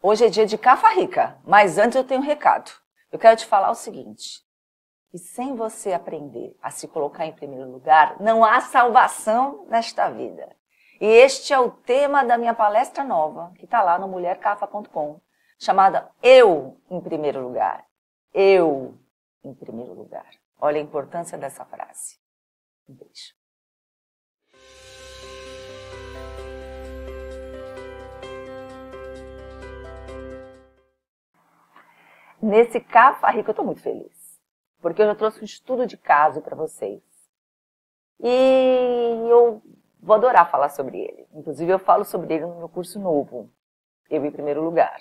Hoje é dia de Cafa Rica, mas antes eu tenho um recado. Eu quero te falar o seguinte, que sem você aprender a se colocar em primeiro lugar, não há salvação nesta vida. E este é o tema da minha palestra nova, que está lá no mulhercafa.com, chamada Eu em Primeiro Lugar. Eu em primeiro lugar. Olha a importância dessa frase. Um beijo. Nesse Cafa Rica eu estou muito feliz, porque eu já trouxe um estudo de caso para vocês. E eu vou adorar falar sobre ele. Inclusive eu falo sobre ele no meu curso novo, Eu em Primeiro Lugar.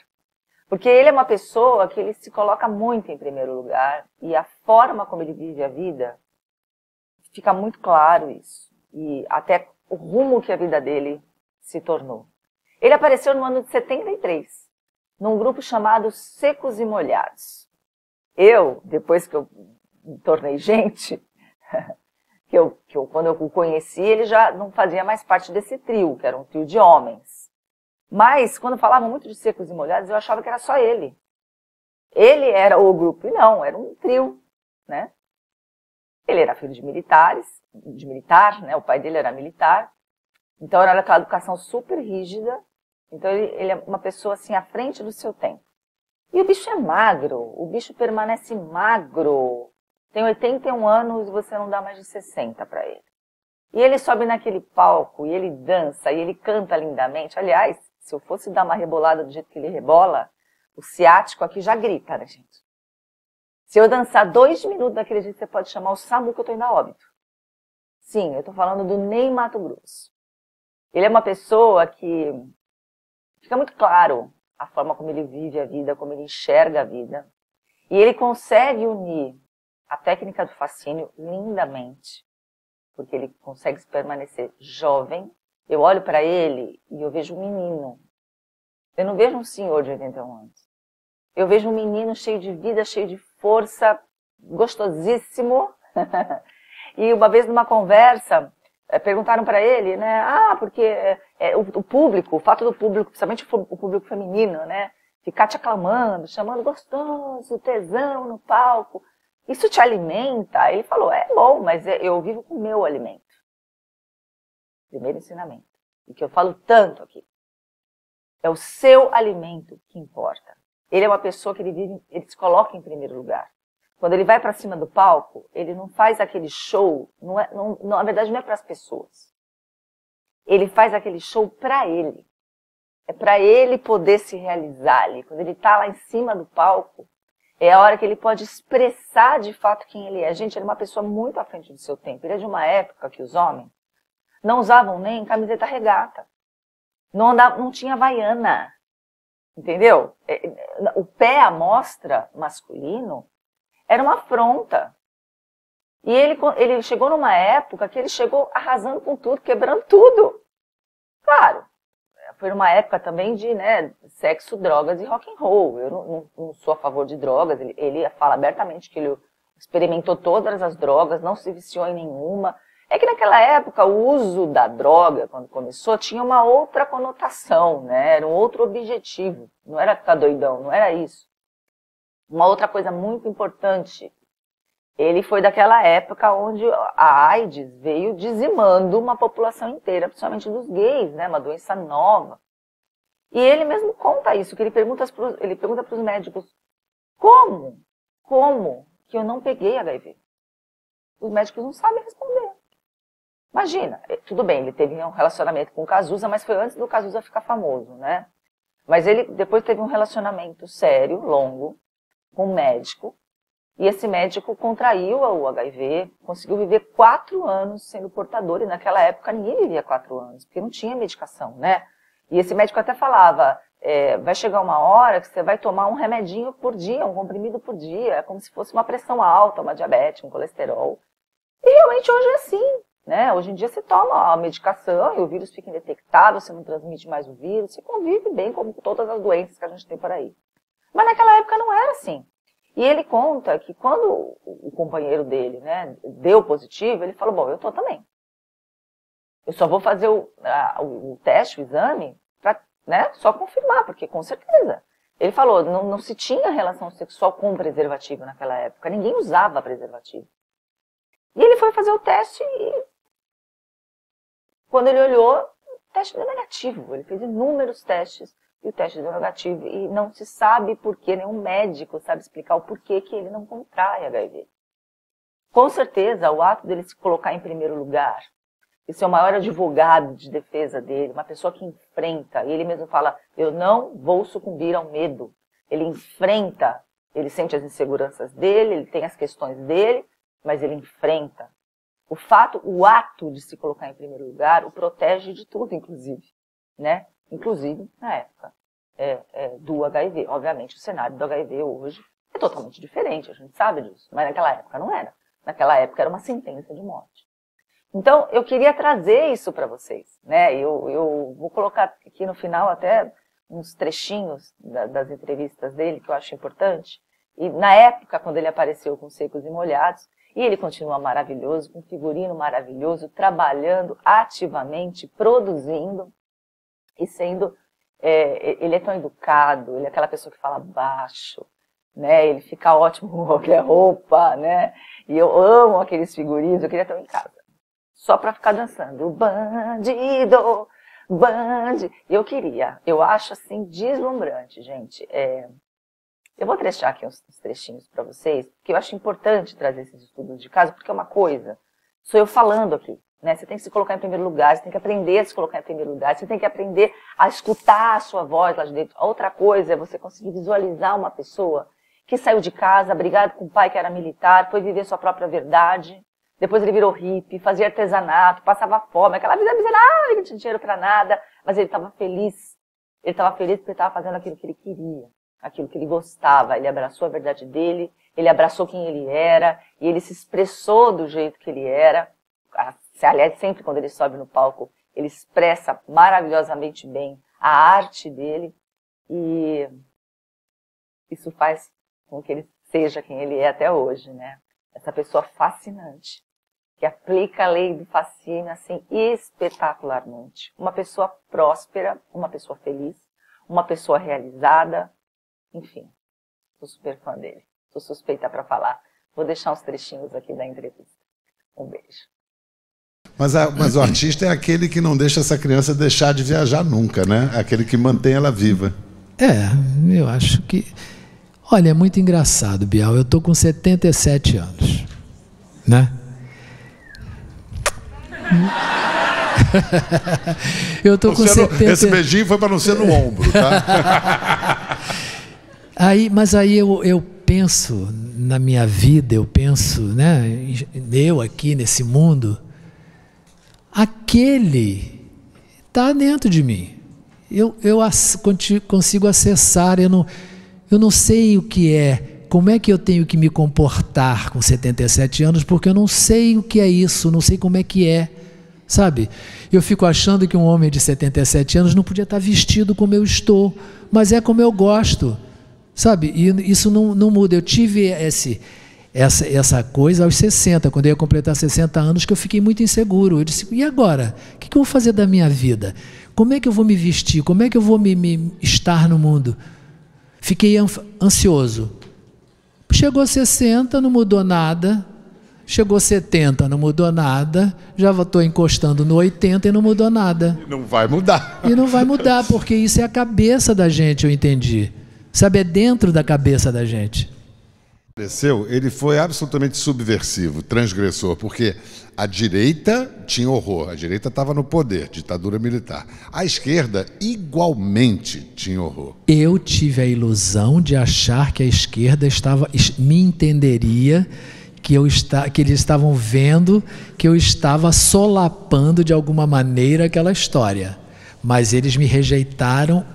Porque ele é uma pessoa que ele se coloca muito em primeiro lugar e a forma como ele vive a vida, fica muito claro isso. E até o rumo que a vida dele se tornou. Ele apareceu no ano de 73. Num grupo chamado Secos e Molhados. Eu, depois que eu me tornei gente, quando eu o conheci, ele já não fazia mais parte desse trio, que era um trio de homens. Mas, quando falavam muito de Secos e Molhados, eu achava que era só ele. Ele era o grupo, e não, era um trio, né? Ele era filho de militar, né? O pai dele era militar. Então, era aquela educação super rígida. Então, ele é uma pessoa assim à frente do seu tempo. E o bicho é magro, o bicho permanece magro. Tem 81 anos e você não dá mais de 60 para ele. E ele sobe naquele palco, e ele dança, e ele canta lindamente. Aliás, se eu fosse dar uma rebolada do jeito que ele rebola, o ciático aqui já grita, né, gente? Se eu dançar 2 minutos daquele jeito, você pode chamar o SAMU que eu tô indo a óbito. Sim, eu tô falando do Ney Matogrosso. Ele é uma pessoa que fica muito claro a forma como ele vive a vida, como ele enxerga a vida. E ele consegue unir a técnica do fascínio lindamente, porque ele consegue permanecer jovem. Eu olho para ele e eu vejo um menino. Eu não vejo um senhor de 81 anos. Eu vejo um menino cheio de vida, cheio de força, gostosíssimo. E uma vez numa conversa, perguntaram para ele, né? Porque o público, o fato do público, principalmente o público feminino, né? Ficar te aclamando, chamando gostoso, tesão no palco. Isso te alimenta? Ele falou, é bom, mas eu vivo com o meu alimento. Primeiro ensinamento. E que eu falo tanto aqui. É o seu alimento que importa. Ele é uma pessoa que ele se coloca em primeiro lugar. Quando ele vai para cima do palco, ele não faz aquele show, na verdade não é para as pessoas. Ele faz aquele show para ele. É para ele poder se realizar ali. Quando ele está lá em cima do palco, é a hora que ele pode expressar de fato quem ele é. Gente, ele é uma pessoa muito à frente do seu tempo. Ele é de uma época que os homens não usavam nem camiseta regata. Não tinha havaiana. Entendeu? O pé à mostra masculino era uma afronta. E ele chegou numa época que ele chegou arrasando com tudo, quebrando tudo. Claro, foi numa época também de, né, sexo, drogas e rock and roll. Eu não sou a favor de drogas. Ele fala abertamente que ele experimentou todas as drogas, não se viciou em nenhuma. É que naquela época o uso da droga, quando começou, tinha uma outra conotação, né? Era um outro objetivo. Não era ficar doidão, não era isso. Uma outra coisa muito importante, ele foi daquela época onde a AIDS veio dizimando uma população inteira, principalmente dos gays, né? Uma doença nova. E ele mesmo conta isso, que ele pergunta para os médicos, como que eu não peguei HIV? Os médicos não sabem responder. Imagina, tudo bem, ele teve um relacionamento com o Cazuza, mas foi antes do Cazuza ficar famoso, né? Mas ele depois teve um relacionamento sério, longo, com um médico, e esse médico contraiu o HIV, conseguiu viver 4 anos sendo portador, e naquela época ninguém vivia 4 anos, porque não tinha medicação, né? E esse médico até falava, vai chegar uma hora que você vai tomar um remedinho por dia, um comprimido por dia, é como se fosse uma pressão alta, uma diabetes, um colesterol. E realmente hoje é assim, né? Hoje em dia você toma a medicação e o vírus fica indetectável, você não transmite mais o vírus, você convive bem com todas as doenças que a gente tem por aí. Mas naquela época não era assim. E ele conta que quando o companheiro dele, né, deu positivo, ele falou, bom, eu tô também. Eu só vou fazer o teste, o exame, para, né, só confirmar, porque com certeza Ele falou, não se tinha relação sexual com preservativo naquela época, ninguém usava preservativo. E ele foi fazer o teste e quando ele olhou, o teste deu negativo. Ele fez inúmeros testes e o teste deu negativo. E não se sabe por que, nenhum médico sabe explicar o porquê que ele não contrai HIV. Com certeza, o ato dele se colocar em primeiro lugar, e ser o maior advogado de defesa dele, uma pessoa que enfrenta, e ele mesmo fala, eu não vou sucumbir ao medo. Ele enfrenta, ele sente as inseguranças dele, ele tem as questões dele, mas ele enfrenta. O ato de se colocar em primeiro lugar o protege de tudo, inclusive, né? Inclusive na época do HIV. Obviamente o cenário do HIV hoje é totalmente diferente, a gente sabe disso, mas naquela época não era. Naquela época era uma sentença de morte. Então eu queria trazer isso para vocês, né? Eu vou colocar aqui no final até uns trechinhos das entrevistas dele que eu acho importante. E na época, quando ele apareceu com Secos e Molhados, e ele continua maravilhoso, com figurino maravilhoso, trabalhando ativamente, produzindo e sendo... ele é tão educado, ele é aquela pessoa que fala baixo, né? Ele fica ótimo com qualquer roupa, né? E eu amo aqueles figurinos, eu queria ter um em casa. Só para ficar dançando. Bandido, bandido. Eu acho assim deslumbrante, gente. Eu vou trechar aqui uns trechinhos para vocês, porque eu acho importante trazer esses estudos de caso, porque é uma coisa, sou eu falando aqui, né? Você tem que se colocar em primeiro lugar, você tem que aprender a se colocar em primeiro lugar, você tem que aprender a escutar a sua voz lá de dentro. A outra coisa é você conseguir visualizar uma pessoa que saiu de casa, brigado com o pai que era militar, foi viver sua própria verdade, depois ele virou hippie, fazia artesanato, passava fome, aquela vida miserável, não tinha dinheiro para nada, mas ele estava feliz. Ele estava feliz porque ele estava fazendo aquilo que ele queria. Aquilo que ele gostava, ele abraçou a verdade dele, ele abraçou quem ele era, e ele se expressou do jeito que ele era. Aliás, sempre quando ele sobe no palco, ele expressa maravilhosamente bem a arte dele, e isso faz com que ele seja quem ele é até hoje, né? Essa pessoa fascinante, que aplica a lei do fascínio, assim, espetacularmente. Uma pessoa próspera, uma pessoa feliz, uma pessoa realizada. Enfim, sou super fã dele. Sou suspeita para falar. Vou deixar uns trechinhos aqui da entrevista. Um beijo. Mas o artista é aquele que não deixa essa criança deixar de viajar nunca, né? Aquele que mantém ela viva. Eu acho que... Olha, é muito engraçado, Bial. Eu estou com 77 anos, né? Eu estou com 70... Esse beijinho foi para não ser no ombro, tá? Mas aí eu penso na minha vida, eu penso, né? Eu aqui nesse mundo, aquele está dentro de mim. Eu consigo acessar, eu não sei o que é, como é que eu tenho que me comportar com 77 anos, porque eu não sei o que é isso, não sei como é que é, sabe? Eu fico achando que um homem de 77 anos não podia estar vestido como eu estou, mas é como eu gosto. Sabe, e isso não muda. Eu tive essa coisa aos 60, quando eu ia completar 60 anos, que eu fiquei muito inseguro. Eu disse, e agora? O que eu vou fazer da minha vida? Como é que eu vou me vestir? Como é que eu vou me estar no mundo? Fiquei ansioso. Chegou 60, não mudou nada. Chegou 70, não mudou nada. Já estou encostando no 80 e não mudou nada. E não vai mudar. E não vai mudar, porque isso é a cabeça da gente, eu entendi. Sabe, é dentro da cabeça da gente. Ele foi absolutamente subversivo, transgressor, porque a direita tinha horror, a direita estava no poder, ditadura militar. A esquerda igualmente tinha horror. Eu tive a ilusão de achar que a esquerda me entenderia, que eles estavam vendo que eu estava solapando de alguma maneira aquela história. Mas eles me rejeitaram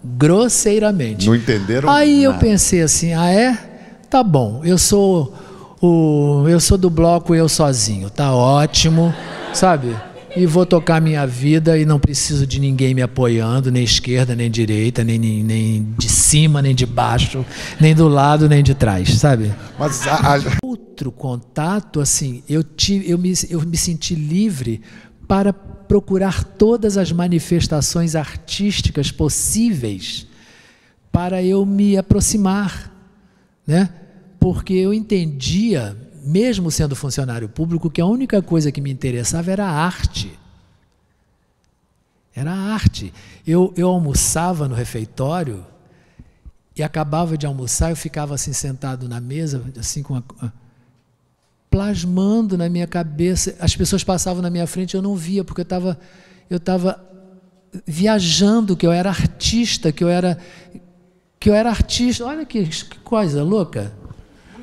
grosseiramente. Não entenderam Aí nada. Eu pensei assim, tá bom, eu sou do bloco Eu Sozinho, tá ótimo, sabe? E vou tocar minha vida e não preciso de ninguém me apoiando, nem esquerda, nem direita, nem de cima, nem de baixo, nem do lado, nem de trás, sabe? Mas outro contato, assim, eu me senti livre para procurar todas as manifestações artísticas possíveis para eu me aproximar, né? Porque eu entendia, mesmo sendo funcionário público, que a única coisa que me interessava era a arte. Era a arte. Eu almoçava no refeitório e acabava de almoçar, eu ficava assim sentado na mesa, assim plasmando na minha cabeça. As pessoas passavam na minha frente, eu não via, porque eu estava viajando, que eu era artista, que eu era artista. Olha que coisa louca.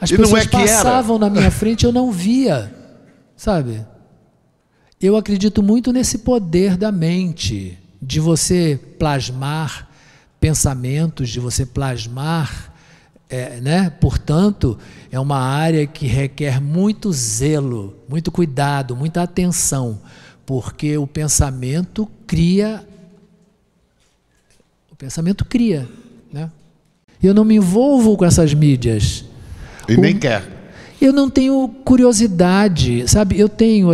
As pessoas passavam na minha frente, eu não via, sabe? Eu acredito muito nesse poder da mente, de você plasmar pensamentos, de você plasmar, né? Portanto, é uma área que requer muito zelo, muito cuidado, muita atenção, porque o pensamento cria, né? Eu não me envolvo com essas mídias. E nem quer. Eu não tenho curiosidade, sabe? Eu tenho,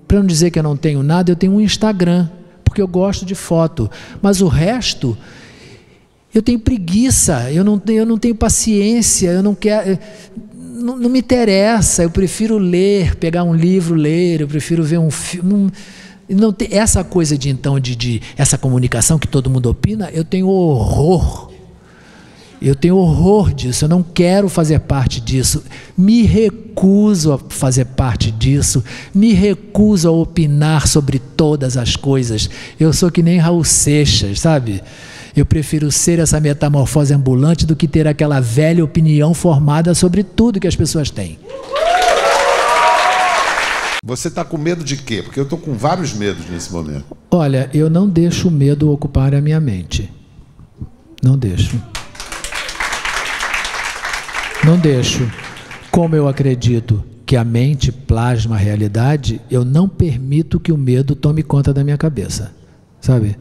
para não dizer que eu não tenho nada, eu tenho um Instagram, porque eu gosto de foto. Mas o resto, eu tenho preguiça, eu não tenho paciência, eu não quero, não me interessa. Eu prefiro ler, pegar um livro, ler, eu prefiro ver um filme. Não tem essa coisa de essa comunicação que todo mundo opina, eu tenho horror. Eu tenho horror disso, eu não quero fazer parte disso, me recuso a fazer parte disso, me recuso a opinar sobre todas as coisas. Eu sou que nem Raul Seixas, sabe? Eu prefiro ser essa metamorfose ambulante do que ter aquela velha opinião formada sobre tudo que as pessoas têm. Você está com medo de quê? Porque eu estou com vários medos nesse momento. Olha, eu não deixo o medo ocupar a minha mente. Não deixo. Não deixo. Como eu acredito que a mente plasma a realidade, eu não permito que o medo tome conta da minha cabeça, sabe?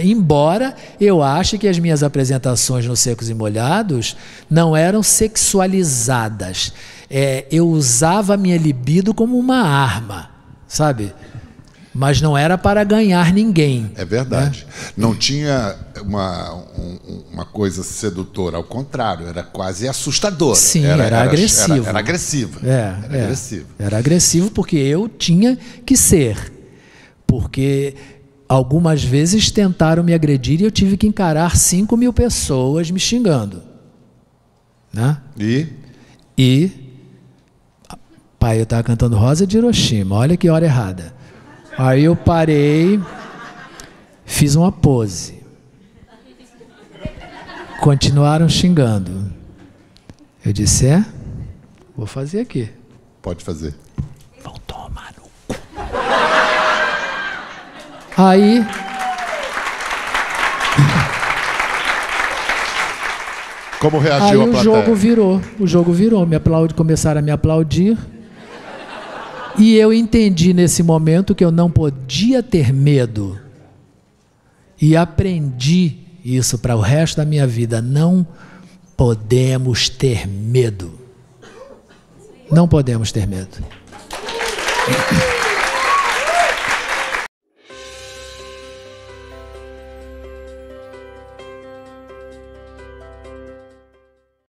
Embora eu ache que as minhas apresentações no Secos e Molhados não eram sexualizadas, eu usava a minha libido como uma arma, sabe? Mas não era para ganhar ninguém. É verdade. Né? Não tinha uma coisa sedutora, ao contrário, era quase assustadora. Sim, era agressivo. Era agressivo. Agressivo. Era agressivo porque eu tinha que ser. Porque algumas vezes tentaram me agredir e eu tive que encarar 5.000 pessoas me xingando. Né? E pai, eu estava cantando Rosa de Hiroshima, olha que hora errada. Aí eu parei, fiz uma pose. Continuaram xingando. Eu disse, vou fazer aqui. Pode fazer. Vão tomar no cu. Aí... Como reagiu a plateia? O jogo virou. Começaram a me aplaudir. E eu entendi nesse momento que eu não podia ter medo. E aprendi isso para o resto da minha vida. Não podemos ter medo. Não podemos ter medo.